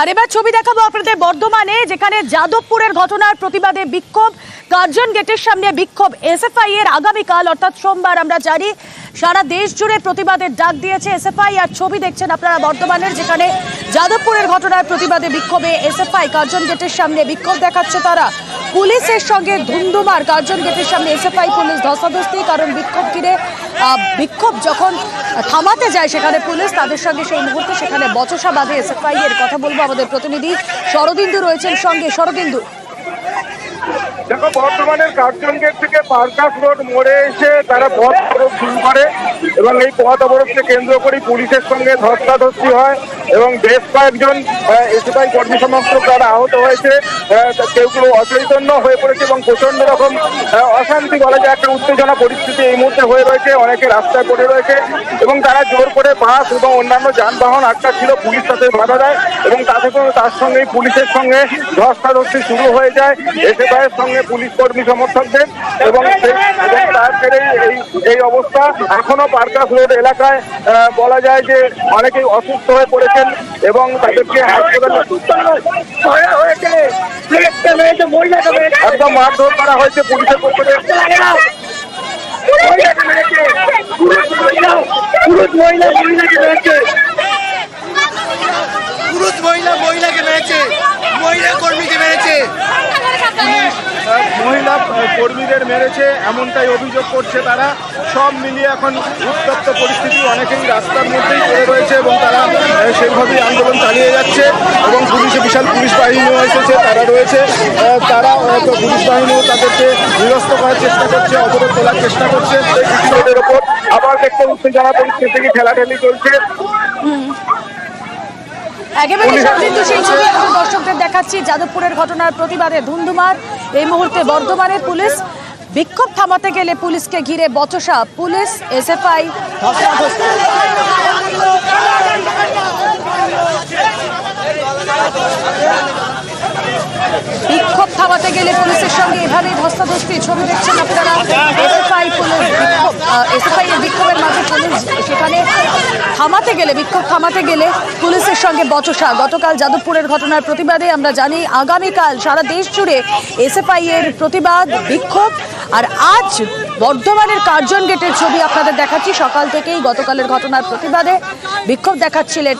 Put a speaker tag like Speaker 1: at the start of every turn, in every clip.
Speaker 1: আর এবার ছবি দেখাবো আপনাদের বর্ধমানে, যেখানে যাদবপুরের ঘটনার প্রতিবাদে বিক্ষোভ। কার্জন গেটের সামনে বিক্ষোভ এসএফআই এর। আগামীকাল অর্থাৎ সোমবার আমরা জানি সারা দেশ জুড়ে প্রতিবাদের ডাক দিয়েছে এসএফআই। আর ছবি দেখছেন আপনারা বর্ধমানের, যেখানে যাদবপুরের ঘটনার প্রতিবাদে বিক্ষোভে এসএফআই কার্জন গেটের সামনে বিক্ষোভ দেখাচ্ছে তারা। পুলিশের সঙ্গে ধুন্ধুমার কার্জন গেটের সামনে এসএফআই পুলিশ ধস্তাধস্তি, কারণ বিক্ষোভ যখন থামাতে যায় সেখানে পুলিশ, তাদের সঙ্গে সেই মুহূর্তে সেখানে বচসা বাঁধে এসএফআই এর। কথা বলবো আমাদের প্রতিনিধি শরদিন্দু রয়েছেন সঙ্গে। শরদিন্দু,
Speaker 2: দেখো, বর্ধমানের কার্জন গেট থেকে পার্কাস রোড মোড়ে এসে তারা পথ অবরোধ শুরু করে এবং এই পথ অবরোধকে কেন্দ্র করে পুলিশের সঙ্গে ধস্তাধস্তি হয় এবং বেশ কয়েকজন এসএফআই কর্মী সমর্থক তারা আহত হয়েছে। কেউ কেউ অচৈতন্য হয়ে পড়েছে এবং প্রচন্ড রকম অশান্তি, বলা যায় একটা উত্তেজনা পরিস্থিতি এই মুহূর্তে হয়ে রয়েছে। অনেকে রাস্তায় পড়ে রয়েছে এবং তারা জোর করে বাস এবং অন্যান্য যানবাহন আটকা ছিল, পুলিশ তাতে বাধা দেয় এবং তার সঙ্গে পুলিশের সঙ্গে ধস্তাধস্তি শুরু হয়ে যায় এসএফআই এর সঙ্গে পুলিশ কর্মী সমর্থকদের। এবং তার ফেরে এই অবস্থা এখনো পার্কাস রোড এলাকায় বলা যায় যে অনেকেই অসুস্থ হয়ে পড়েছেন এবং তাদেরকে হাসপাতালে একদম মারধর করা হয়েছে পুলিশের পক্ষ থেকে।
Speaker 3: মহিলাকে মেরেছে, মহিলা কর্মীকে মেরেছে,
Speaker 2: মহিলা কর্মীদের মেরেছে এমনটাই অভিযোগ করছে তারা। সব মিলিয়ে এখন উত্তপ্ত পরিস্থিতি, অনেকেই রাস্তার মধ্যেই পড়ে রয়েছে এবং তারা সেইভাবেই আন্দোলন চালিয়ে যাচ্ছে এবং বিশাল পুলিশ বাহিনীও এসেছে, তারা রয়েছে। তারা পুলিশ বাহিনীও তাদেরকে নিরস্ত করার চেষ্টা করছে, অবরোধ তোলার চেষ্টা করছে। সেই ওপর আবার একটা উত্তেজনা পরিস্থিতি, ঠেলাঠেলি চলছে।
Speaker 1: একেবারে শরদিন্দু, সেই ছবি এখন দর্শকদের দেখাচ্ছি। যাদবপুরের ঘটনার প্রতিবাদে ধুন্ধুমার এই মুহূর্তে বর্ধমানের পুলিশ। বিক্ষোভ থামাতে গেলে পুলিশকে ঘিরে বচসা, পুলিশ এসএফআই ধস্তাধস্তি। বিক্ষোভ থামাতে গেলে পুলিশের সঙ্গে এভাবেই ধস্তাধস্তি। ছবি দেখছেন আপনারা। এসএফআই পুলিশ বিক্ষোভ, এসএফআই এর বিক্ষোভের মাঝে পুলিশ সেখানে বিক্ষোভ থামাতে গেলে পুলিশের সঙ্গে বচসা। গতকাল যাদবপুরের ঘটনার প্রতিবাদে আমরা জানি আগামীকাল সারা দেশ জুড়ে এসএফআই এর প্রতিবাদ বিক্ষোভ। আর আজ বর্ধমানের কার্জন গেটের ছবি আপনাদের দেখাচ্ছি। সকাল থেকেই গতকালের ঘটনার প্রতিবাদে বিক্ষোভ দেখাচ্ছিলেন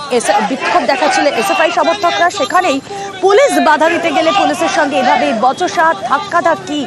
Speaker 1: এসএফআই সমর্থকরা। সেখানেই পুলিশ বাধা দিতে গেলে পুলিশের সঙ্গে এভাবে বচসা, ধাক্কাধাক্কি।